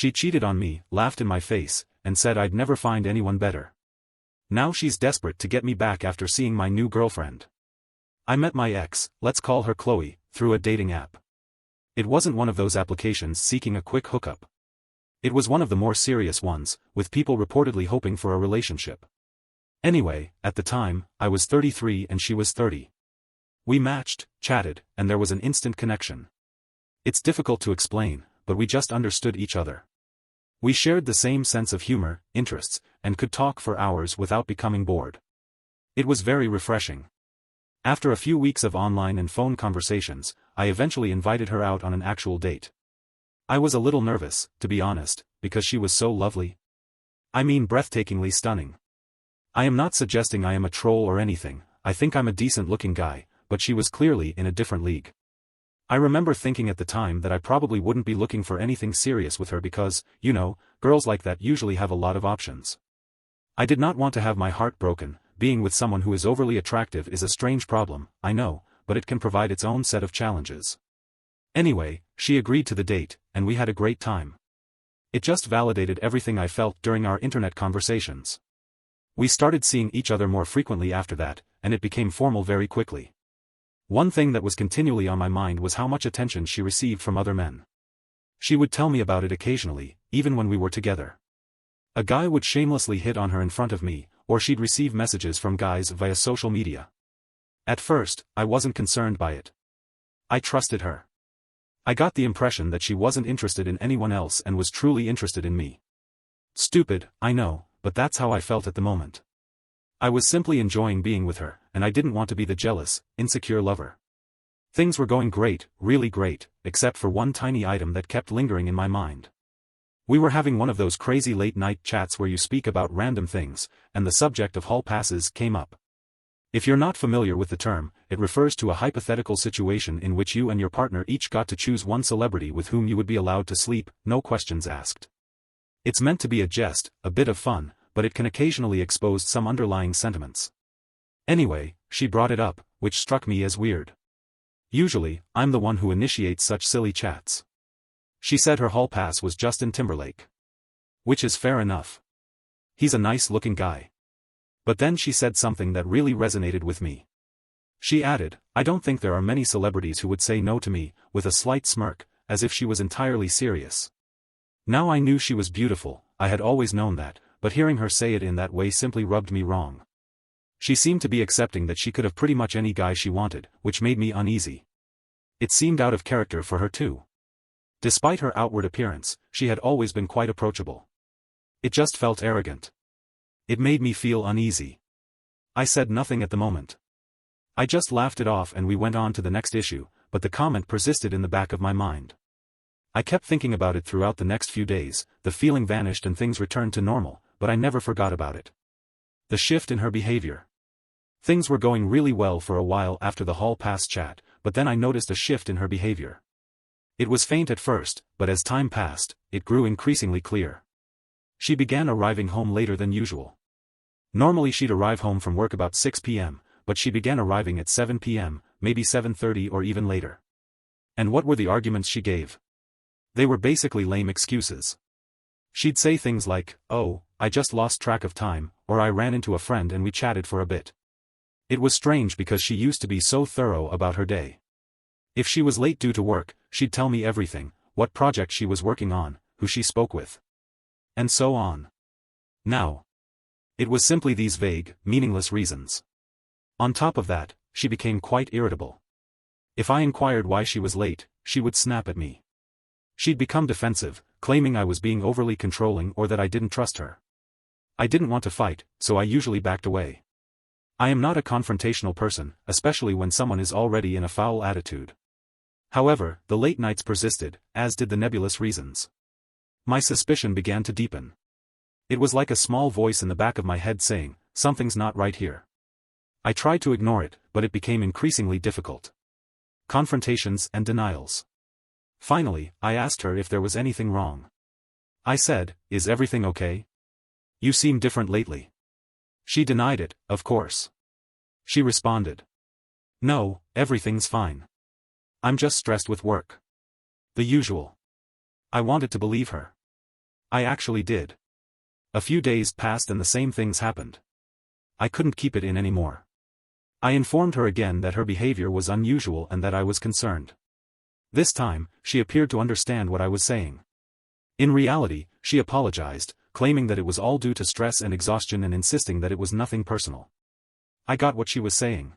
She cheated on me, laughed in my face, and said I'd never find anyone better. Now she's desperate to get me back after seeing my new girlfriend. I met my ex, let's call her Chloe, through a dating app. It wasn't one of those applications seeking a quick hookup. It was one of the more serious ones, with people reportedly hoping for a relationship. Anyway, at the time, I was 33 and she was 30. We matched, chatted, and there was an instant connection. It's difficult to explain, but we just understood each other. We shared the same sense of humor, interests, and could talk for hours without becoming bored. It was very refreshing. After a few weeks of online and phone conversations, I eventually invited her out on an actual date. I was a little nervous, to be honest, because she was so lovely. I mean breathtakingly stunning. I am not suggesting I am a troll or anything, I think I'm a decent-looking guy, but she was clearly in a different league. I remember thinking at the time that I probably wouldn't be looking for anything serious with her because, you know, girls like that usually have a lot of options. I did not want to have my heart broken. Being with someone who is overly attractive is a strange problem, I know, but it can provide its own set of challenges. Anyway, she agreed to the date, and we had a great time. It just validated everything I felt during our internet conversations. We started seeing each other more frequently after that, and it became formal very quickly. One thing that was continually on my mind was how much attention she received from other men. She would tell me about it occasionally, even when we were together. A guy would shamelessly hit on her in front of me, or she'd receive messages from guys via social media. At first, I wasn't concerned by it. I trusted her. I got the impression that she wasn't interested in anyone else and was truly interested in me. Stupid, I know, but that's how I felt at the moment. I was simply enjoying being with her, and I didn't want to be the jealous, insecure lover. Things were going great, really great, except for one tiny item that kept lingering in my mind. We were having one of those crazy late-night chats where you speak about random things, and the subject of hall passes came up. If you're not familiar with the term, it refers to a hypothetical situation in which you and your partner each got to choose one celebrity with whom you would be allowed to sleep, no questions asked. It's meant to be a jest, a bit of fun, but it can occasionally expose some underlying sentiments. Anyway, she brought it up, which struck me as weird. Usually, I'm the one who initiates such silly chats. She said her hall pass was Justin Timberlake. Which is fair enough. He's a nice-looking guy. But then she said something that really resonated with me. She added, I don't think there are many celebrities who would say no to me, with a slight smirk, as if she was entirely serious. Now I knew she was beautiful, I had always known that, but hearing her say it in that way simply rubbed me wrong. She seemed to be accepting that she could have pretty much any guy she wanted, which made me uneasy. It seemed out of character for her too. Despite her outward appearance, she had always been quite approachable. It just felt arrogant. It made me feel uneasy. I said nothing at the moment. I just laughed it off and we went on to the next issue, but the comment persisted in the back of my mind. I kept thinking about it throughout the next few days, the feeling vanished and things returned to normal, but I never forgot about it. The shift in her behavior. Things were going really well for a while after the hall pass chat, but then I noticed a shift in her behavior. It was faint at first, but as time passed, it grew increasingly clear. She began arriving home later than usual. Normally she'd arrive home from work about 6 p.m., but she began arriving at 7 p.m., maybe 7:30 or even later. And what were the arguments she gave? They were basically lame excuses. She'd say things like, oh, I just lost track of time, or I ran into a friend and we chatted for a bit. It was strange because she used to be so thorough about her day. If she was late due to work, she'd tell me everything, what project she was working on, who she spoke with. And so on. Now. It was simply these vague, meaningless reasons. On top of that, she became quite irritable. If I inquired why she was late, she would snap at me. She'd become defensive, claiming I was being overly controlling or that I didn't trust her. I didn't want to fight, so I usually backed away. I am not a confrontational person, especially when someone is already in a foul attitude. However, the late nights persisted, as did the nebulous reasons. My suspicion began to deepen. It was like a small voice in the back of my head saying, something's not right here. I tried to ignore it, but it became increasingly difficult. Confrontations and denials. Finally, I asked her if there was anything wrong. I said, is everything okay? You seem different lately. She denied it, of course. She responded. No, everything's fine. I'm just stressed with work. The usual. I wanted to believe her. I actually did. A few days passed and the same things happened. I couldn't keep it in anymore. I informed her again that her behavior was unusual and that I was concerned. This time, she appeared to understand what I was saying. In reality, she apologized, claiming that it was all due to stress and exhaustion and insisting that it was nothing personal. I got what she was saying.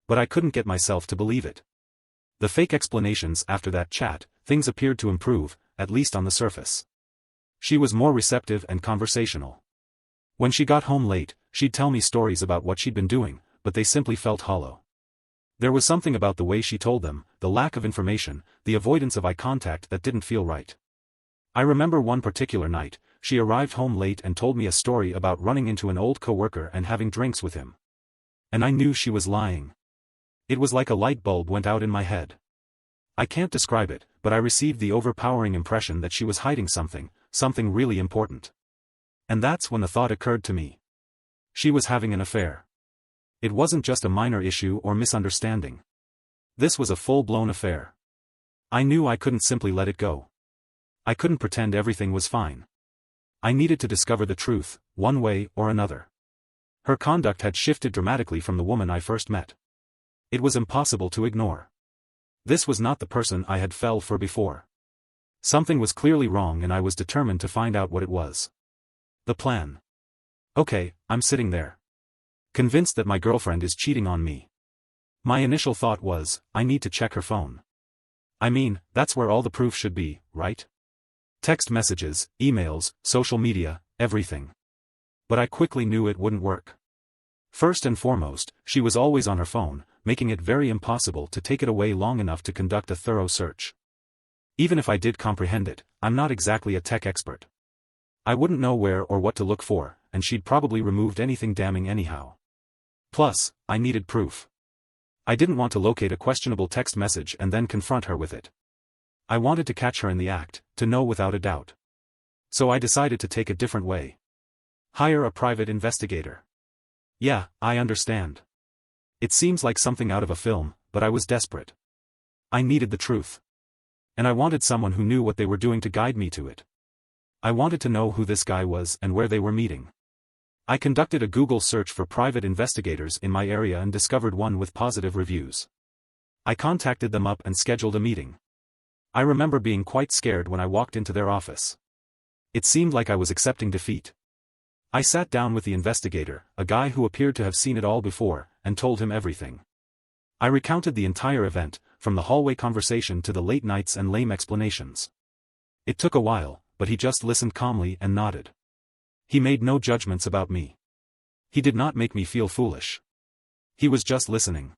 But I couldn't get myself to believe it. The fake explanations after that chat, things appeared to improve, at least on the surface. She was more receptive and conversational. When she got home late, she'd tell me stories about what she'd been doing, but they simply felt hollow. There was something about the way she told them, the lack of information, the avoidance of eye contact that didn't feel right. I remember one particular night, she arrived home late and told me a story about running into an old coworker and having drinks with him. And I knew she was lying. It was like a light bulb went out in my head. I can't describe it, but I received the overpowering impression that she was hiding something really important. And that's when the thought occurred to me. She was having an affair. It wasn't just a minor issue or misunderstanding. This was a full-blown affair. I knew I couldn't simply let it go. I couldn't pretend everything was fine. I needed to discover the truth, one way or another. Her conduct had shifted dramatically from the woman I first met. It was impossible to ignore. This was not the person I had fell for before. Something was clearly wrong and I was determined to find out what it was. The plan. Okay, I'm sitting there, convinced that my girlfriend is cheating on me. My initial thought was, I need to check her phone. I mean, that's where all the proof should be, right? Text messages, emails, social media, everything. But I quickly knew it wouldn't work. First and foremost, she was always on her phone, making it very impossible to take it away long enough to conduct a thorough search. Even if I did comprehend it, I'm not exactly a tech expert. I wouldn't know where or what to look for, and she'd probably removed anything damning anyhow. Plus, I needed proof. I didn't want to locate a questionable text message and then confront her with it. I wanted to catch her in the act, to know without a doubt. So I decided to take a different way. Hire a private investigator. Yeah, I understand. It seems like something out of a film, but I was desperate. I needed the truth. And I wanted someone who knew what they were doing to guide me to it. I wanted to know who this guy was and where they were meeting. I conducted a Google search for private investigators in my area and discovered one with positive reviews. I contacted them up and scheduled a meeting. I remember being quite scared when I walked into their office. It seemed like I was accepting defeat. I sat down with the investigator, a guy who appeared to have seen it all before, and told him everything. I recounted the entire event, from the hallway conversation to the late nights and lame explanations. It took a while, but he just listened calmly and nodded. He made no judgments about me. He did not make me feel foolish. He was just listening.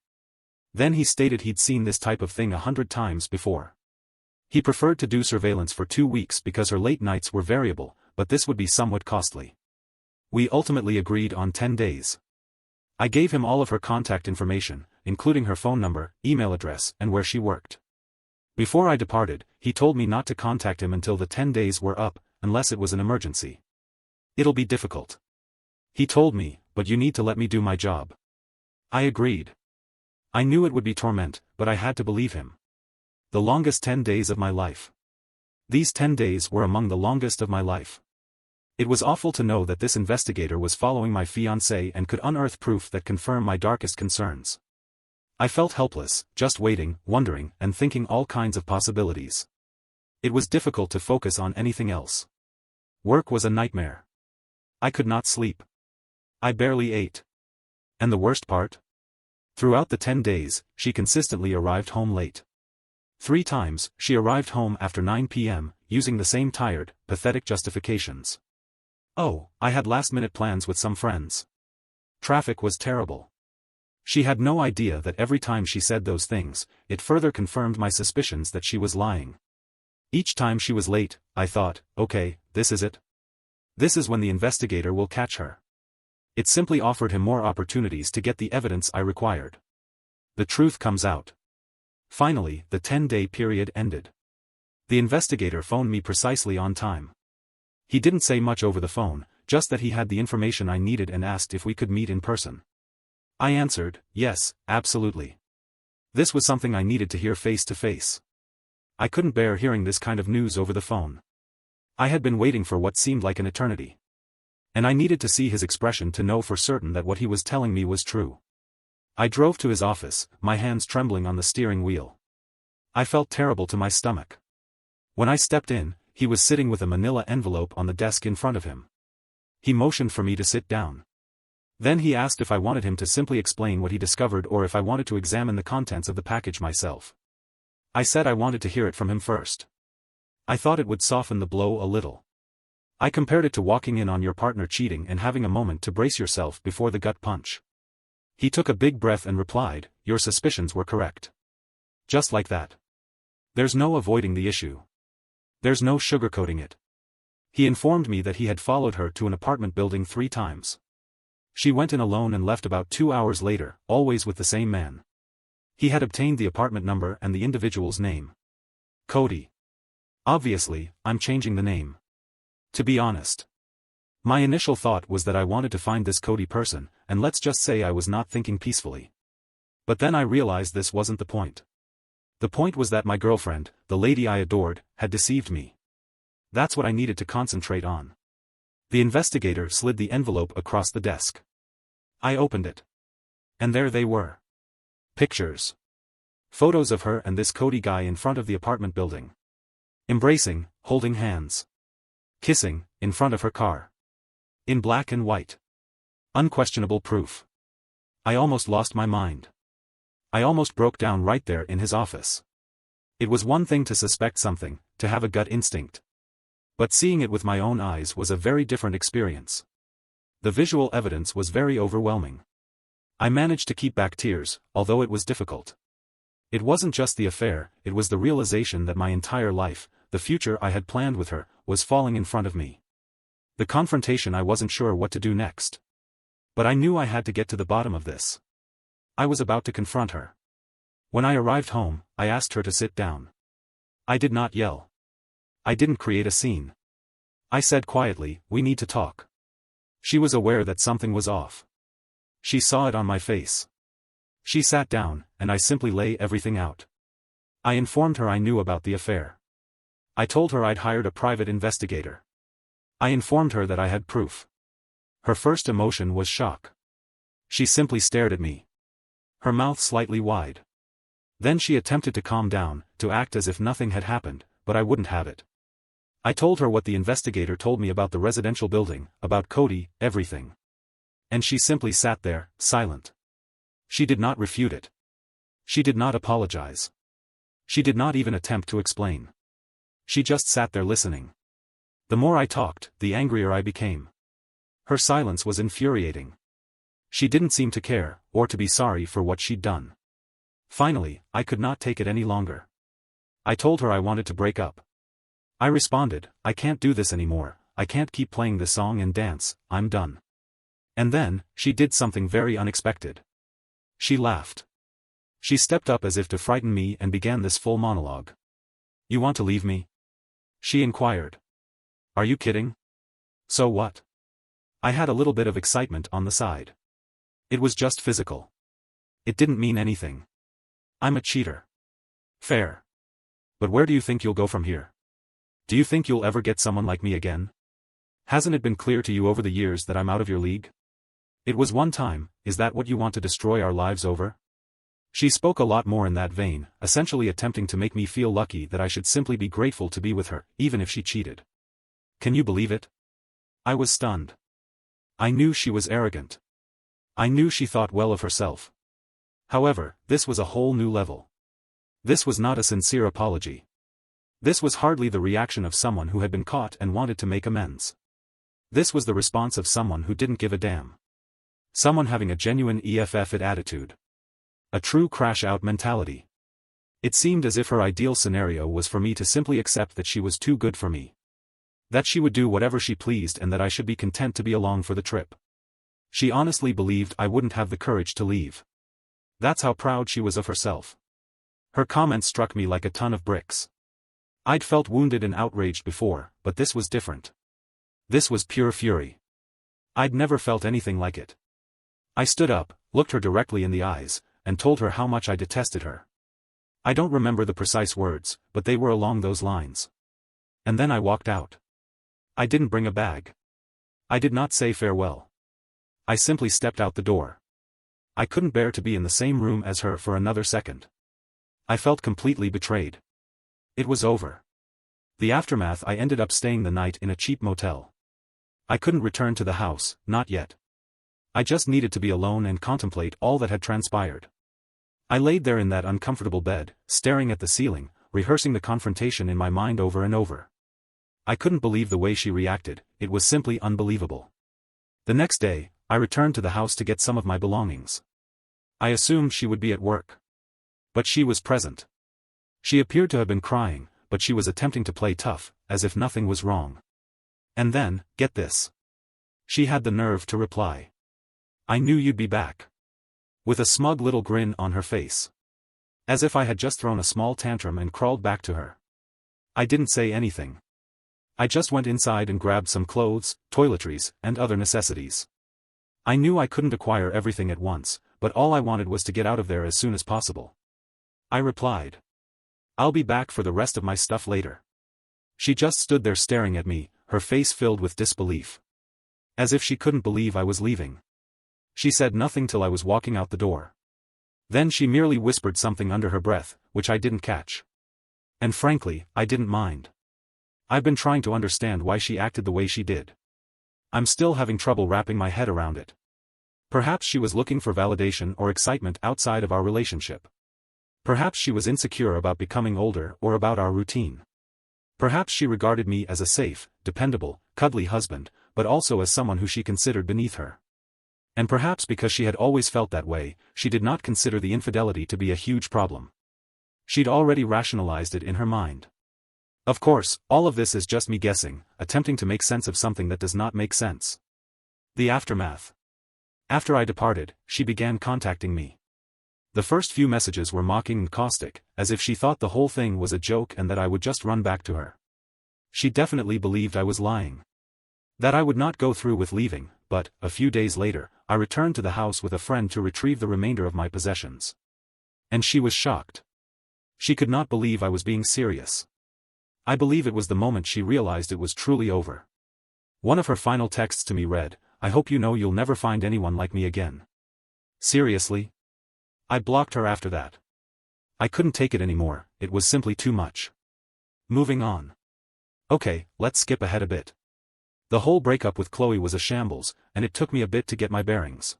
Then he stated he'd seen this type of thing 100 times before. He preferred to do surveillance for 2 weeks because her late nights were variable, but this would be somewhat costly. We ultimately agreed on 10 days. I gave him all of her contact information, including her phone number, email address, and where she worked. Before I departed, he told me not to contact him until the 10 days were up, unless it was an emergency. It'll be difficult. He told me, but you need to let me do my job. I agreed. I knew it would be torment, but I had to believe him. The longest 10 days of my life. These 10 days were among the longest of my life. It was awful to know that this investigator was following my fiancée and could unearth proof that confirmed my darkest concerns. I felt helpless, just waiting, wondering, and thinking all kinds of possibilities. It was difficult to focus on anything else. Work was a nightmare. I could not sleep. I barely ate. And the worst part? Throughout the 10 days, she consistently arrived home late. 3 times, she arrived home after 9 p.m., using the same tired, pathetic justifications. Oh, I had last-minute plans with some friends. Traffic was terrible. She had no idea that every time she said those things, it further confirmed my suspicions that she was lying. Each time she was late, I thought, okay, this is it. This is when the investigator will catch her. It simply offered him more opportunities to get the evidence I required. The truth comes out. Finally, the 10-day period ended. The investigator phoned me precisely on time. He didn't say much over the phone, just that he had the information I needed and asked if we could meet in person. I answered, yes, absolutely. This was something I needed to hear face to face. I couldn't bear hearing this kind of news over the phone. I had been waiting for what seemed like an eternity. And I needed to see his expression to know for certain that what he was telling me was true. I drove to his office, my hands trembling on the steering wheel. I felt terrible to my stomach. When I stepped in, he was sitting with a manila envelope on the desk in front of him. He motioned for me to sit down. Then he asked if I wanted him to simply explain what he discovered or if I wanted to examine the contents of the package myself. I said I wanted to hear it from him first. I thought it would soften the blow a little. I compared it to walking in on your partner cheating and having a moment to brace yourself before the gut punch. He took a big breath and replied, "Your suspicions were correct." Just like that. There's no avoiding the issue. There's no sugarcoating it. He informed me that he had followed her to an apartment building 3 times. She went in alone and left about 2 hours later, always with the same man. He had obtained the apartment number and the individual's name. Cody. Obviously, I'm changing the name. To be honest. My initial thought was that I wanted to find this Cody person, and let's just say I was not thinking peacefully. But then I realized this wasn't the point. The point was that my girlfriend, the lady I adored, had deceived me. That's what I needed to concentrate on. The investigator slid the envelope across the desk. I opened it. And there they were. Pictures. Photos of her and this Cody guy in front of the apartment building. Embracing, holding hands. Kissing, in front of her car. In black and white. Unquestionable proof. I almost lost my mind. I almost broke down right there in his office. It was one thing to suspect something, to have a gut instinct. But seeing it with my own eyes was a very different experience. The visual evidence was very overwhelming. I managed to keep back tears, although it was difficult. It wasn't just the affair, it was the realization that my entire life, the future I had planned with her, was falling in front of me. The confrontation, I wasn't sure what to do next. But I knew I had to get to the bottom of this. I was about to confront her. When I arrived home, I asked her to sit down. I did not yell. I didn't create a scene. I said quietly, "We need to talk." She was aware that something was off. She saw it on my face. She sat down, and I simply lay everything out. I informed her I knew about the affair. I told her I'd hired a private investigator. I informed her that I had proof. Her first emotion was shock. She simply stared at me. Her mouth slightly wide. Then she attempted to calm down, to act as if nothing had happened, but I wouldn't have it. I told her what the investigator told me about the residential building, about Cody, everything. And she simply sat there, silent. She did not refute it. She did not apologize. She did not even attempt to explain. She just sat there listening. The more I talked, the angrier I became. Her silence was infuriating. She didn't seem to care, or to be sorry for what she'd done. Finally, I could not take it any longer. I told her I wanted to break up. I responded, "I can't do this anymore, I can't keep playing this song and dance, I'm done." And then, she did something very unexpected. She laughed. She stepped up as if to frighten me and began this full monologue. "You want to leave me?" she inquired. "Are you kidding? So what?" I had a little bit of excitement on the side. It was just physical. It didn't mean anything. I'm a cheater. Fair. But where do you think you'll go from here? Do you think you'll ever get someone like me again? Hasn't it been clear to you over the years that I'm out of your league? It was one time, is that what you want to destroy our lives over? She spoke a lot more in that vein, essentially attempting to make me feel lucky that I should simply be grateful to be with her, even if she cheated. Can you believe it? I was stunned. I knew she was arrogant. I knew she thought well of herself. However, this was a whole new level. This was not a sincere apology. This was hardly the reaction of someone who had been caught and wanted to make amends. This was the response of someone who didn't give a damn. Someone having a genuine EFF-it attitude. A true crash-out mentality. It seemed as if her ideal scenario was for me to simply accept that she was too good for me. That she would do whatever she pleased and that I should be content to be along for the trip. She honestly believed I wouldn't have the courage to leave. That's how proud she was of herself. Her comments struck me like a ton of bricks. I'd felt wounded and outraged before, but this was different. This was pure fury. I'd never felt anything like it. I stood up, looked her directly in the eyes, and told her how much I detested her. I don't remember the precise words, but they were along those lines. And then I walked out. I didn't bring a bag. I did not say farewell. I simply stepped out the door. I couldn't bear to be in the same room as her for another second. I felt completely betrayed. It was over. The aftermath: I ended up staying the night in a cheap motel. I couldn't return to the house, not yet. I just needed to be alone and contemplate all that had transpired. I laid there in that uncomfortable bed, staring at the ceiling, rehearsing the confrontation in my mind over and over. I couldn't believe the way she reacted, it was simply unbelievable. The next day, I returned to the house to get some of my belongings. I assumed she would be at work. But she was present. She appeared to have been crying, but she was attempting to play tough, as if nothing was wrong. And then, get this. She had the nerve to reply. "I knew you'd be back." With a smug little grin on her face. As if I had just thrown a small tantrum and crawled back to her. I didn't say anything. I just went inside and grabbed some clothes, toiletries, and other necessities. I knew I couldn't acquire everything at once, but all I wanted was to get out of there as soon as possible. I replied. "I'll be back for the rest of my stuff later." She just stood there staring at me, her face filled with disbelief. As if she couldn't believe I was leaving. She said nothing till I was walking out the door. Then she merely whispered something under her breath, which I didn't catch. And frankly, I didn't mind. I've been trying to understand why she acted the way she did. I'm still having trouble wrapping my head around it. Perhaps she was looking for validation or excitement outside of our relationship. Perhaps she was insecure about becoming older or about our routine. Perhaps she regarded me as a safe, dependable, cuddly husband, but also as someone who she considered beneath her. And perhaps because she had always felt that way, she did not consider the infidelity to be a huge problem. She'd already rationalized it in her mind. Of course, all of this is just me guessing, attempting to make sense of something that does not make sense. The aftermath. After I departed, she began contacting me. The first few messages were mocking and caustic, as if she thought the whole thing was a joke and that I would just run back to her. She definitely believed I was lying. That I would not go through with leaving, but, a few days later, I returned to the house with a friend to retrieve the remainder of my possessions. And she was shocked. She could not believe I was being serious. I believe it was the moment she realized it was truly over. One of her final texts to me read, "I hope you know you'll never find anyone like me again." Seriously? I blocked her after that. I couldn't take it anymore, it was simply too much. Moving on. Okay, let's skip ahead a bit. The whole breakup with Chloe was a shambles, and it took me a bit to get my bearings.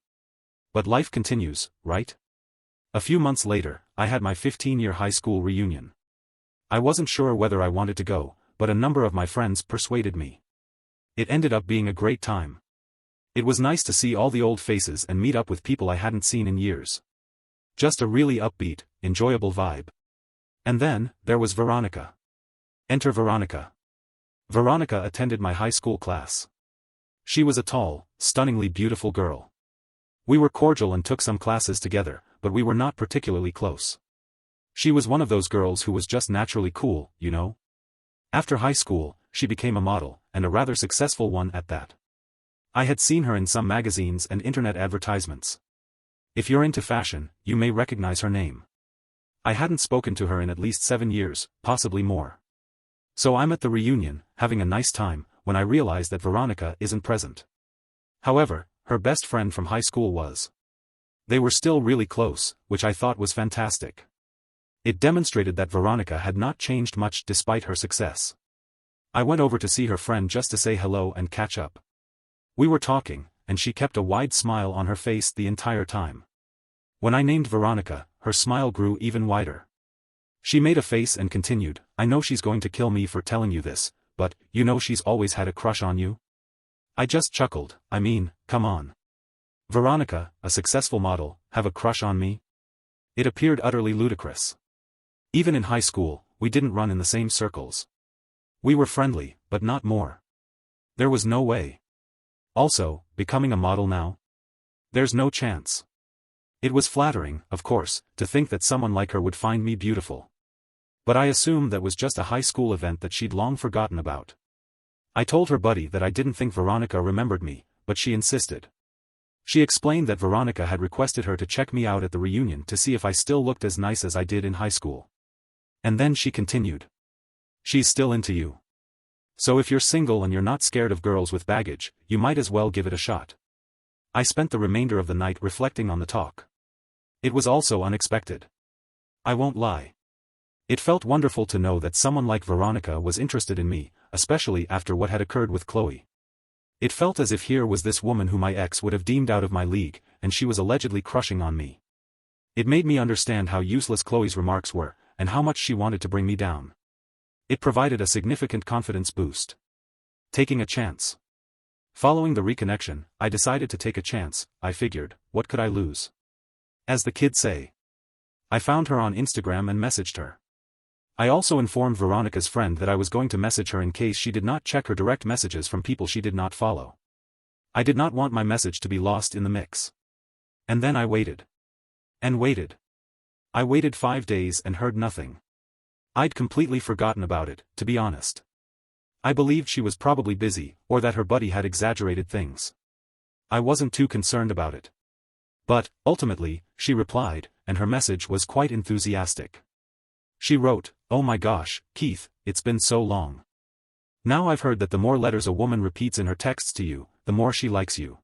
But life continues, right? A few months later, I had my 15-year high school reunion. I wasn't sure whether I wanted to go, but a number of my friends persuaded me. It ended up being a great time. It was nice to see all the old faces and meet up with people I hadn't seen in years. Just a really upbeat, enjoyable vibe. And then, there was Veronica. Enter Veronica. Veronica attended my high school class. She was a tall, stunningly beautiful girl. We were cordial and took some classes together, but we were not particularly close. She was one of those girls who was just naturally cool, you know? After high school, she became a model, and a rather successful one at that. I had seen her in some magazines and internet advertisements. If you're into fashion, you may recognize her name. I hadn't spoken to her in at least 7 years, possibly more. So I'm at the reunion, having a nice time, when I realize that Veronica isn't present. However, her best friend from high school was. They were still really close, which I thought was fantastic. It demonstrated that Veronica had not changed much despite her success. I went over to see her friend just to say hello and catch up. We were talking, and she kept a wide smile on her face the entire time. When I named Veronica, her smile grew even wider. She made a face and continued, "I know she's going to kill me for telling you this, but, you know she's always had a crush on you?" I just chuckled. I mean, come on. Veronica, a successful model, have a crush on me? It appeared utterly ludicrous. Even in high school, we didn't run in the same circles. We were friendly, but not more. There was no way. Also, becoming a model now? There's no chance. It was flattering, of course, to think that someone like her would find me beautiful. But I assumed that was just a high school event that she'd long forgotten about. I told her buddy that I didn't think Veronica remembered me, but she insisted. She explained that Veronica had requested her to check me out at the reunion to see if I still looked as nice as I did in high school. And then she continued. "She's still into you." So if you're single and you're not scared of girls with baggage, you might as well give it a shot. I spent the remainder of the night reflecting on the talk. It was also unexpected. I won't lie. It felt wonderful to know that someone like Veronica was interested in me, especially after what had occurred with Chloe. It felt as if here was this woman who my ex would have deemed out of my league, and she was allegedly crushing on me. It made me understand how useless Chloe's remarks were, and how much she wanted to bring me down. It provided a significant confidence boost. Taking a chance. Following the reconnection, I decided to take a chance. I figured, what could I lose? As the kids say. I found her on Instagram and messaged her. I also informed Veronica's friend that I was going to message her in case she did not check her direct messages from people she did not follow. I did not want my message to be lost in the mix. And then I waited. And waited. I waited 5 days and heard nothing. I'd completely forgotten about it, to be honest. I believed she was probably busy, or that her buddy had exaggerated things. I wasn't too concerned about it. But, ultimately, she replied, and her message was quite enthusiastic. She wrote, "Oh my gosh, Keith, it's been so long. Now I've heard that the more letters a woman repeats in her texts to you, the more she likes you.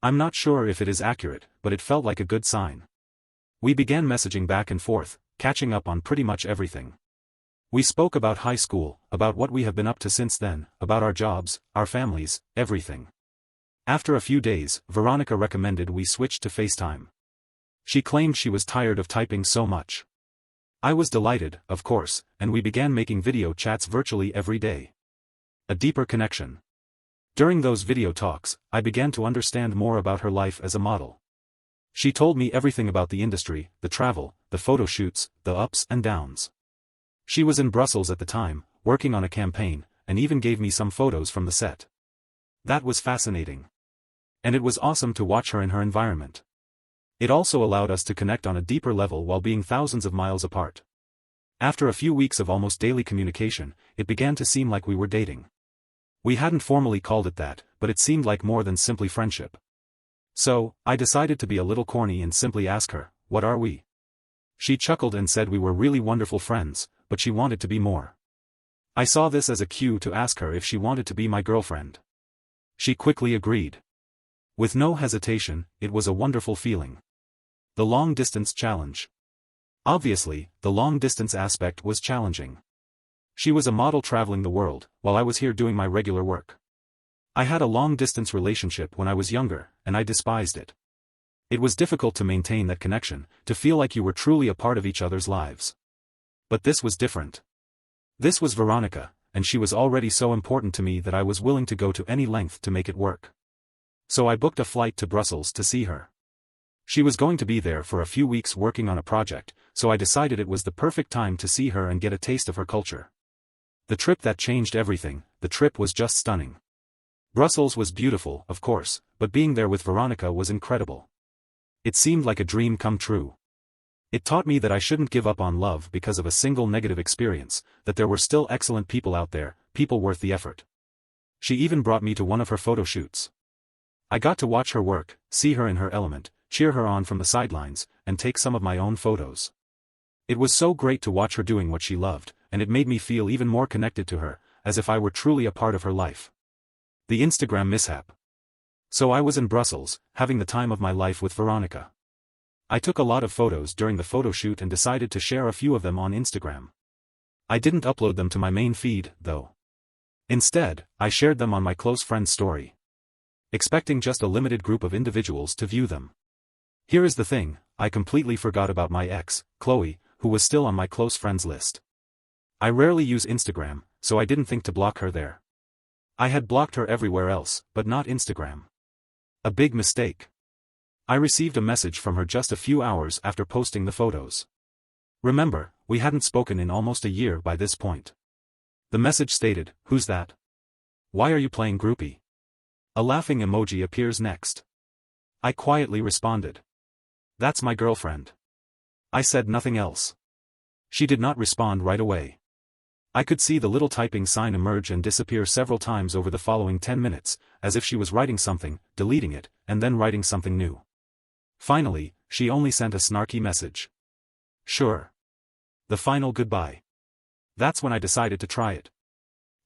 I'm not sure if it is accurate, but it felt like a good sign." We began messaging back and forth, catching up on pretty much everything. We spoke about high school, about what we have been up to since then, about our jobs, our families, everything. After a few days, Veronica recommended we switch to FaceTime. She claimed she was tired of typing so much. I was delighted, of course, and we began making video chats virtually every day. A deeper connection. During those video talks, I began to understand more about her life as a model. She told me everything about the industry, the travel, the photo shoots, the ups and downs. She was in Brussels at the time, working on a campaign, and even gave me some photos from the set. That was fascinating. And it was awesome to watch her in her environment. It also allowed us to connect on a deeper level while being thousands of miles apart. After a few weeks of almost daily communication, it began to seem like we were dating. We hadn't formally called it that, but it seemed like more than simply friendship. So, I decided to be a little corny and simply ask her, "What are we?" She chuckled and said we were really wonderful friends, but she wanted to be more. I saw this as a cue to ask her if she wanted to be my girlfriend. She quickly agreed. With no hesitation, it was a wonderful feeling. The long-distance challenge. Obviously, the long-distance aspect was challenging. She was a model traveling the world, while I was here doing my regular work. I had a long-distance relationship when I was younger, and I despised it. It was difficult to maintain that connection, to feel like you were truly a part of each other's lives. But this was different. This was Veronica, and she was already so important to me that I was willing to go to any length to make it work. So I booked a flight to Brussels to see her. She was going to be there for a few weeks working on a project, so I decided it was the perfect time to see her and get a taste of her culture. The trip that changed everything, the trip was just stunning. Brussels was beautiful, of course, but being there with Veronica was incredible. It seemed like a dream come true. It taught me that I shouldn't give up on love because of a single negative experience, that there were still excellent people out there, people worth the effort. She even brought me to one of her photo shoots. I got to watch her work, see her in her element, cheer her on from the sidelines, and take some of my own photos. It was so great to watch her doing what she loved, and it made me feel even more connected to her, as if I were truly a part of her life. The Instagram mishap. So I was in Brussels, having the time of my life with Veronica. I took a lot of photos during the photo shoot and decided to share a few of them on Instagram. I didn't upload them to my main feed, though. Instead, I shared them on my close friend's story, expecting just a limited group of individuals to view them. Here is the thing, I completely forgot about my ex, Chloe, who was still on my close friends list. I rarely use Instagram, so I didn't think to block her there. I had blocked her everywhere else, but not Instagram. A big mistake. I received a message from her just a few hours after posting the photos. Remember, we hadn't spoken in almost a year by this point. The message stated, "Who's that? Why are you playing groupie?" A laughing emoji appears next. I quietly responded, "That's my girlfriend." I said nothing else. She did not respond right away. I could see the little typing sign emerge and disappear several times over the following 10 minutes, as if she was writing something, deleting it, and then writing something new. Finally, she only sent a snarky message. Sure. The final goodbye. That's when I decided to try it.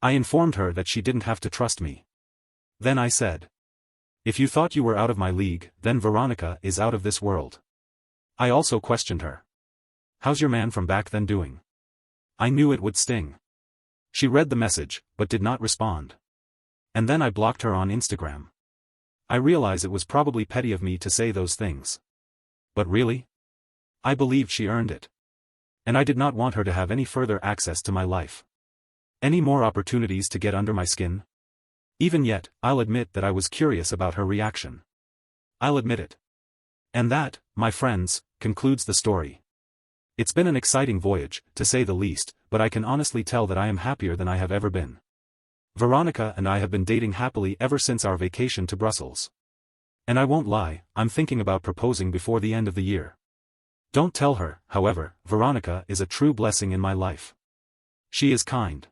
I informed her that she didn't have to trust me. Then I said, "If you thought you were out of my league, then Veronica is out of this world." I also questioned her. "How's your man from back then doing?" I knew it would sting. She read the message, but did not respond. And then I blocked her on Instagram. I realize it was probably petty of me to say those things. But really? I believed she earned it. And I did not want her to have any further access to my life. Any more opportunities to get under my skin? Even yet, I'll admit that I was curious about her reaction. I'll admit it. And that, my friends, concludes the story. It's been an exciting voyage, to say the least, but I can honestly tell that I am happier than I have ever been. Veronica and I have been dating happily ever since our vacation to Brussels. And I won't lie, I'm thinking about proposing before the end of the year. Don't tell her, however, Veronica is a true blessing in my life. She is kind.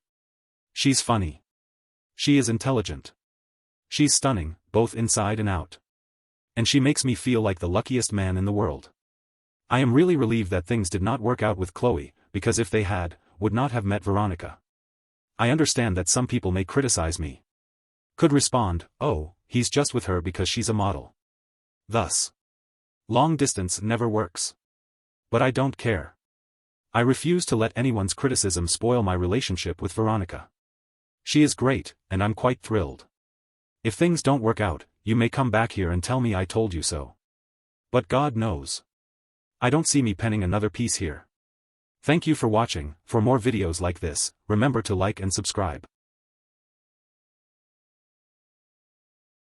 She's funny. She is intelligent. She's stunning, both inside and out. And she makes me feel like the luckiest man in the world. I am really relieved that things did not work out with Chloe, because if they had, would not have met Veronica. I understand that some people may criticize me. Could respond, "Oh, he's just with her because she's a model." Thus, long distance never works. But I don't care. I refuse to let anyone's criticism spoil my relationship with Veronica. She is great, and I'm quite thrilled. If things don't work out, you may come back here and tell me I told you so. But God knows. I don't see me penning another piece here. Thank you for watching. For more videos like this, remember to like and subscribe.